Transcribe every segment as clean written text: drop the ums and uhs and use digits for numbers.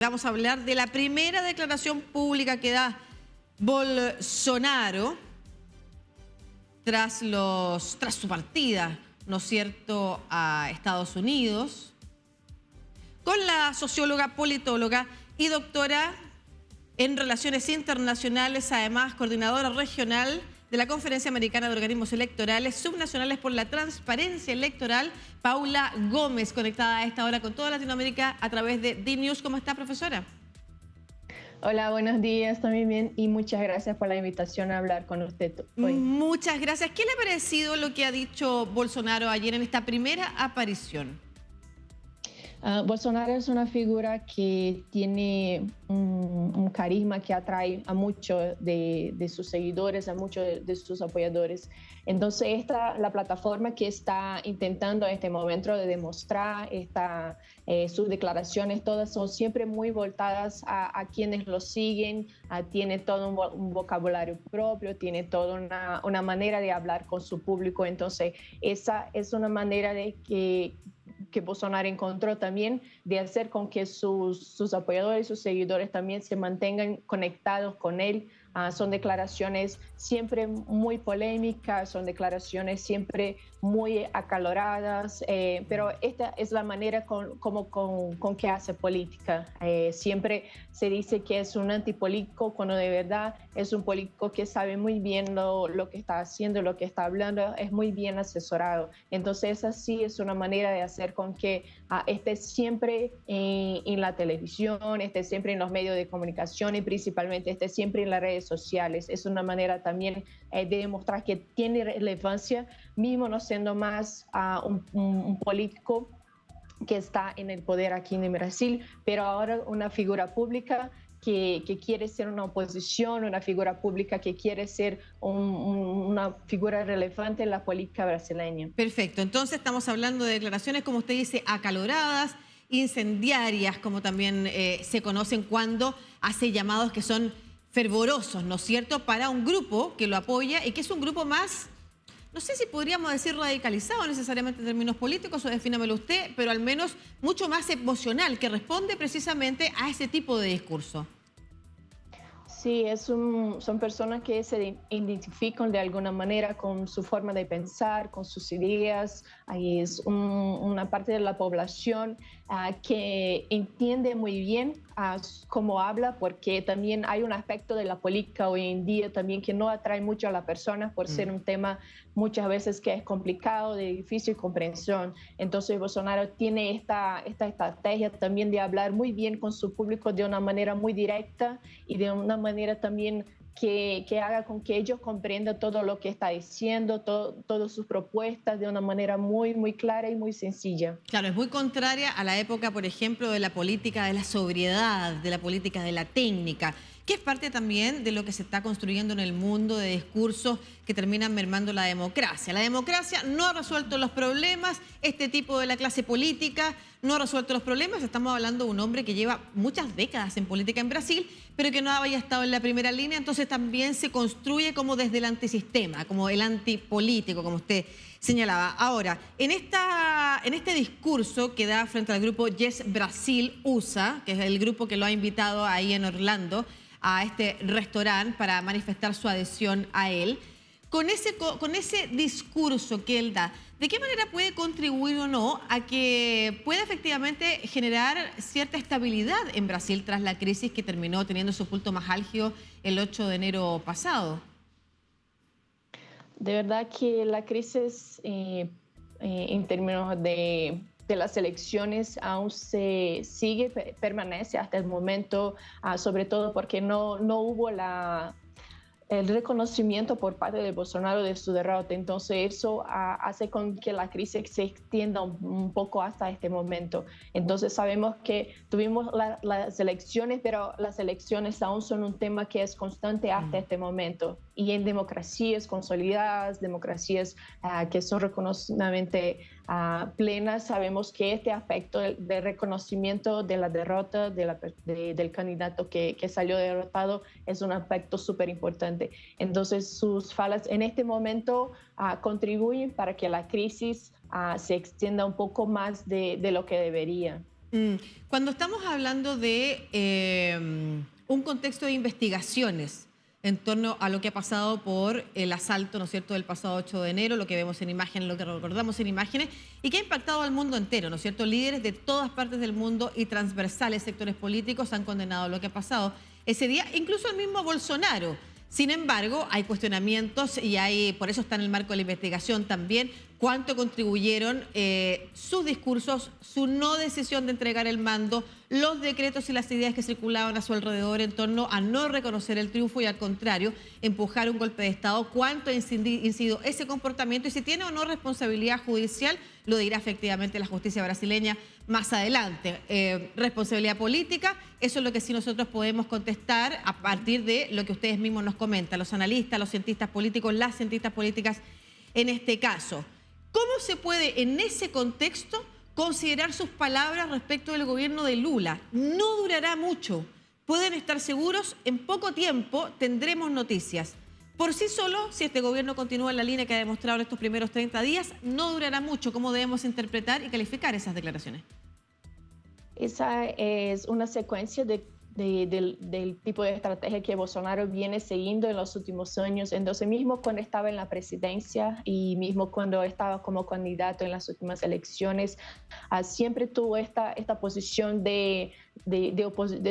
Vamos a hablar de la primera declaración pública que da Bolsonaro tras su partida, ¿no es cierto?, a Estados Unidos, con la socióloga, politóloga y doctora en Relaciones Internacionales, además coordinadora regional de la Conferencia Americana de Organismos Electorales Subnacionales por la Transparencia Electoral, Paula Gómez, conectada a esta hora con toda Latinoamérica a través de DNews. ¿Cómo está, profesora? Hola, buenos días, también bien, y muchas gracias por la invitación a hablar con usted hoy. Muchas gracias. ¿Qué le ha parecido lo que ha dicho Bolsonaro ayer en esta primera aparición? Bolsonaro es una figura que tiene un carisma que atrae a muchos de sus seguidores, a muchos de sus apoyadores. Entonces, la plataforma que está intentando en este momento de demostrar sus declaraciones, todas son siempre muy voltadas a quienes lo siguen, tiene todo un vocabulario propio, tiene toda una manera de hablar con su público. Entonces, esa es una manera de que Bolsonaro encontró también de hacer con que sus apoyadores, sus seguidores también se mantengan conectados con él. Son declaraciones siempre muy polémicas, son declaraciones siempre muy acaloradas, pero esta es la manera con que hace política. Siempre se dice que es un antipolítico cuando de verdad es un político que sabe muy bien lo que está haciendo, lo que está hablando, es muy bien asesorado. Entonces así es una manera de hacer con que esté siempre en la televisión, esté siempre en los medios de comunicación y principalmente esté siempre en las redes sociales. Es una manera también de demostrar que tiene relevancia, mismo no siendo más un político que está en el poder aquí en Brasil, pero ahora una figura pública que quiere ser una oposición, una figura pública que quiere ser una figura relevante en la política brasileña. Perfecto, entonces estamos hablando de declaraciones, como usted dice, acaloradas, incendiarias, como también se conocen cuando hace llamados que son fervorosos, ¿no es cierto?, para un grupo que lo apoya y que es un grupo más, no sé si podríamos decir radicalizado necesariamente en términos políticos, o defínamelo usted, pero al menos mucho más emocional, que responde precisamente a ese tipo de discurso. Sí, son personas que se identifican de alguna manera con su forma de pensar, con sus ideas. Ahí es una parte de la población que entiende muy bien cómo habla, porque también hay un aspecto de la política hoy en día también que no atrae mucho a las personas por ser un tema muchas veces que es complicado, de difícil comprensión. Entonces Bolsonaro tiene esta estrategia también de hablar muy bien con su público de una manera muy directa y de una manera también que haga con que ellos comprendan todo lo que está diciendo, todas sus propuestas de una manera muy, muy clara y muy sencilla. Claro, es muy contraria a la época, por ejemplo, de la política de la sobriedad, de la política de la técnica, que es parte también de lo que se está construyendo en el mundo de discursos que terminan mermando la democracia. La democracia no ha resuelto los problemas, este tipo de la clase política no ha resuelto los problemas. Estamos hablando de un hombre que lleva muchas décadas en política en Brasil, pero que no había estado en la primera línea, entonces también se construye como desde el antisistema, como el antipolítico, como usted señalaba. Ahora, en este discurso que da frente al grupo Yes Brasil USA, que es el grupo que lo ha invitado ahí en Orlando a este restaurante para manifestar su adhesión a él, con ese discurso que él da, ¿de qué manera puede contribuir o no a que pueda efectivamente generar cierta estabilidad en Brasil tras la crisis que terminó teniendo su punto más álgido el 8 de enero pasado? De verdad que la crisis en términos de las elecciones aún permanece hasta el momento, sobre todo porque no hubo el reconocimiento por parte de Bolsonaro de su derrota. Entonces eso hace con que la crisis se extienda un poco hasta este momento. Entonces sabemos que tuvimos las elecciones, pero las elecciones aún son un tema que es constante hasta este momento. Y en democracias consolidadas, democracias que son reconocidamente plenas, sabemos que este aspecto de reconocimiento de la derrota del candidato que salió derrotado es un aspecto súper importante. Entonces sus falas en este momento contribuyen para que la crisis se extienda un poco más de lo que debería. Mm, Cuando estamos hablando de un contexto de investigaciones en torno a lo que ha pasado por el asalto, ¿no es cierto?, del pasado 8 de enero, lo que vemos en imágenes, lo que recordamos en imágenes, y que ha impactado al mundo entero, ¿no es cierto? Líderes de todas partes del mundo y transversales sectores políticos han condenado lo que ha pasado ese día, incluso el mismo Bolsonaro. Sin embargo, hay cuestionamientos y por eso está en el marco de la investigación también, cuánto contribuyeron sus discursos, su no decisión de entregar el mando, los decretos y las ideas que circulaban a su alrededor en torno a no reconocer el triunfo y al contrario, empujar un golpe de Estado, cuánto ha incidido ese comportamiento y si tiene o no responsabilidad judicial, lo dirá efectivamente la justicia brasileña más adelante. Responsabilidad política, eso es lo que sí nosotros podemos contestar a partir de lo que ustedes mismos nos comentan, los analistas, los cientistas políticos, las cientistas políticas en este caso. ¿Cómo se puede en ese contexto considerar sus palabras respecto del gobierno de Lula? No durará mucho. Pueden estar seguros, en poco tiempo tendremos noticias. Por sí solo, si este gobierno continúa en la línea que ha demostrado en estos primeros 30 días, no durará mucho. ¿Cómo debemos interpretar y calificar esas declaraciones? Esa es una secuencia del tipo de estrategia que Bolsonaro viene siguiendo en los últimos años. Entonces, mismo cuando estaba en la presidencia y mismo cuando estaba como candidato en las últimas elecciones, siempre tuvo esta posición de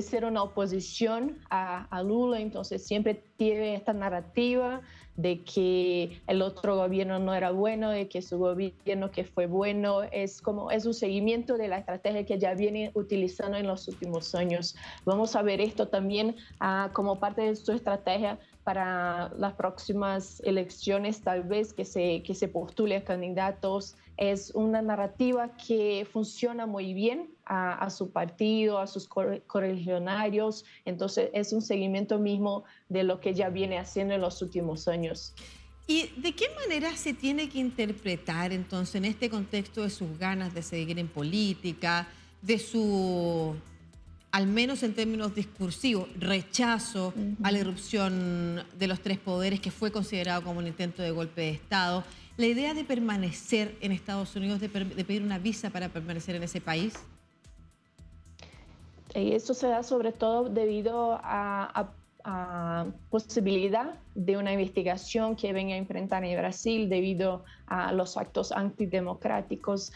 ser una oposición a Lula. Entonces, siempre tiene esta narrativa de que el otro gobierno no era bueno, de que su gobierno que fue bueno, es un seguimiento de la estrategia que ya viene utilizando en los últimos años. Vamos a ver esto también como parte de su estrategia para las próximas elecciones, tal vez que se postule a candidatos. Es una narrativa que funciona muy bien a su partido, a sus correligionarios. Entonces, es un seguimiento mismo de lo que ya viene haciendo en los últimos años. ¿Y de qué manera se tiene que interpretar entonces en este contexto de sus ganas de seguir en política, de su, al menos en términos discursivos, rechazo a la irrupción de los tres poderes que fue considerado como un intento de golpe de Estado, la idea de permanecer en Estados Unidos, de pedir una visa para permanecer en ese país? Eso se da sobre todo debido a posibilidad de una investigación que venga a enfrentar en Brasil debido a los actos antidemocráticos.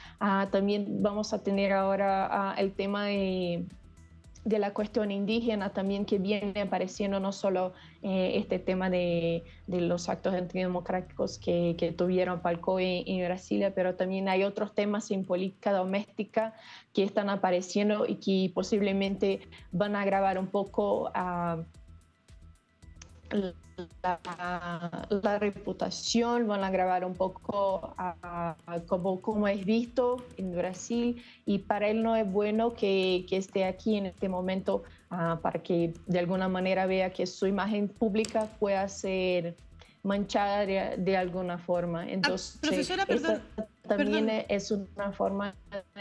También vamos a tener ahora el tema de la cuestión indígena también que viene apareciendo, no solo este tema de los actos antidemocráticos que tuvieron Palco en Brasil, pero también hay otros temas en política doméstica que están apareciendo y que posiblemente van a agravar un poco la reputación, van a agravar un poco como es visto en Brasil, y para él no es bueno que esté aquí en este momento para que de alguna manera vea que su imagen pública pueda ser manchada de alguna forma. Entonces, profesora, perdón. También es una forma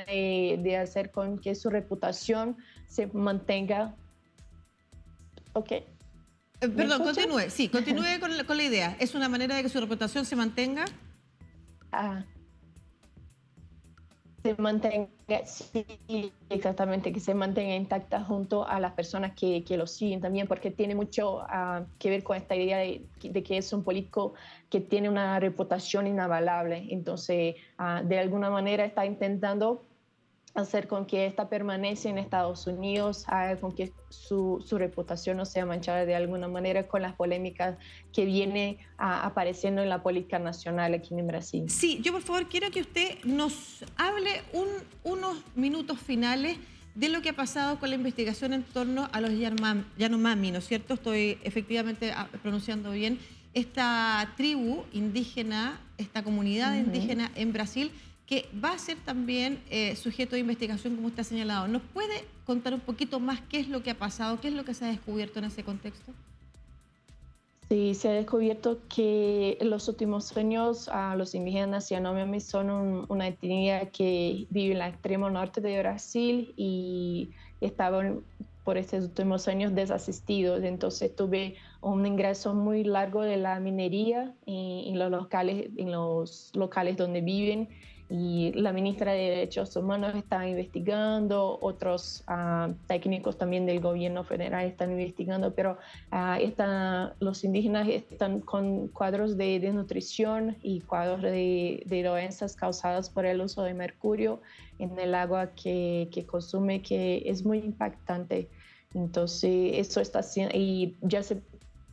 de hacer con que su reputación se mantenga. Ok. Perdón, continúe. Sí, continúe con la idea. ¿Es una manera de que su reputación se mantenga? Se mantenga, sí, exactamente, que se mantenga intacta junto a las personas que lo siguen también, porque tiene mucho que ver con esta idea de que es un político que tiene una reputación inavalable. Entonces, de alguna manera está intentando hacer con que esta permanece en Estados Unidos, con que su reputación no sea manchada de alguna manera con las polémicas que viene apareciendo en la política nacional aquí en Brasil. Sí, yo por favor quiero que usted nos hable unos minutos finales de lo que ha pasado con la investigación en torno a los Yanomami, ¿no es cierto? Estoy efectivamente pronunciando bien. Esta tribu indígena, esta comunidad indígena en Brasil, que va a ser también sujeto de investigación, como usted ha señalado. ¿Nos puede contar un poquito más qué es lo que ha pasado, qué es lo que se ha descubierto en ese contexto? Sí, se ha descubierto que en los últimos años los indígenas Yanomami son una etnia que vive en el extremo norte de Brasil y estaban por estos últimos años desasistidos. Entonces tuve un ingreso muy largo de la minería en los locales donde viven. y la ministra de Derechos Humanos está investigando, otros técnicos también del gobierno federal están investigando, pero los indígenas están con cuadros de desnutrición y cuadros de doenças causadas por el uso de mercurio en el agua que consume, que es muy impactante. Entonces, eso está haciendo, y ya se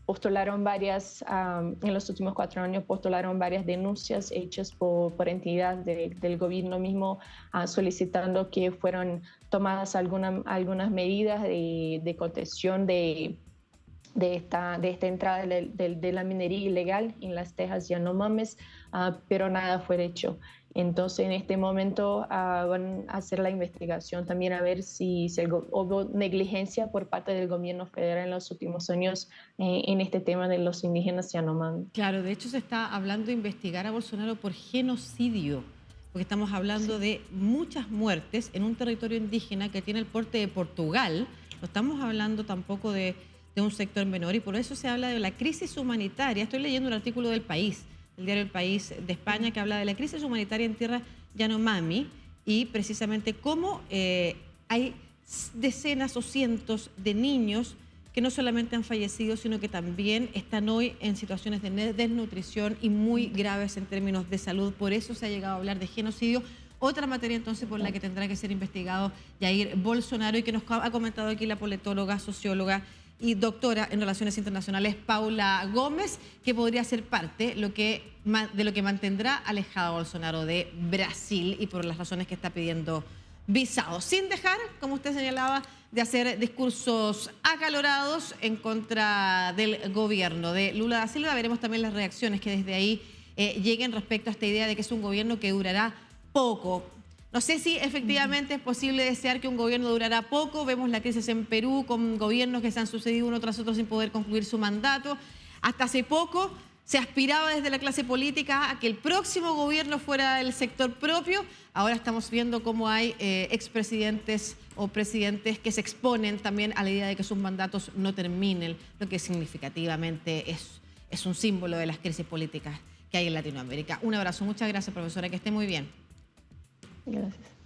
postularon en los últimos 4 años, postularon varias denuncias hechas por entidades del gobierno mismo, solicitando que fueran tomadas algunas medidas de contención de esta entrada de la minería ilegal en las Tejas Yanomamis, pero nada fue hecho. Entonces, en este momento van a hacer la investigación también a ver si hubo negligencia por parte del gobierno federal en los últimos años en este tema de los indígenas Yanomami. Claro, de hecho se está hablando de investigar a Bolsonaro por genocidio, porque estamos hablando de muchas muertes en un territorio indígena que tiene el porte de Portugal. No estamos hablando tampoco de un sector menor, y por eso se habla de la crisis humanitaria. Estoy leyendo un artículo del País, el diario El País de España, que habla de la crisis humanitaria en tierra Yanomami y precisamente cómo hay decenas o cientos de niños que no solamente han fallecido, sino que también están hoy en situaciones de desnutrición y muy graves en términos de salud. Por eso se ha llegado a hablar de genocidio. Otra materia entonces por la que tendrá que ser investigado Jair Bolsonaro, y que nos ha comentado aquí la politóloga, socióloga y doctora en Relaciones Internacionales Paula Gómez, que podría ser parte de lo que mantendrá alejado a Bolsonaro de Brasil y por las razones que está pidiendo visado, sin dejar, como usted señalaba, de hacer discursos acalorados en contra del gobierno de Lula da Silva. Veremos también las reacciones que desde ahí lleguen respecto a esta idea de que es un gobierno que durará poco. No sé si efectivamente es posible desear que un gobierno durará poco. Vemos la crisis en Perú con gobiernos que se han sucedido uno tras otro sin poder concluir su mandato. Hasta hace poco se aspiraba desde la clase política a que el próximo gobierno fuera del sector propio. Ahora estamos viendo cómo hay expresidentes o presidentes que se exponen también a la idea de que sus mandatos no terminen, lo que significativamente es un símbolo de las crisis políticas que hay en Latinoamérica. Un abrazo, muchas gracias, profesora, que esté muy bien. Gracias.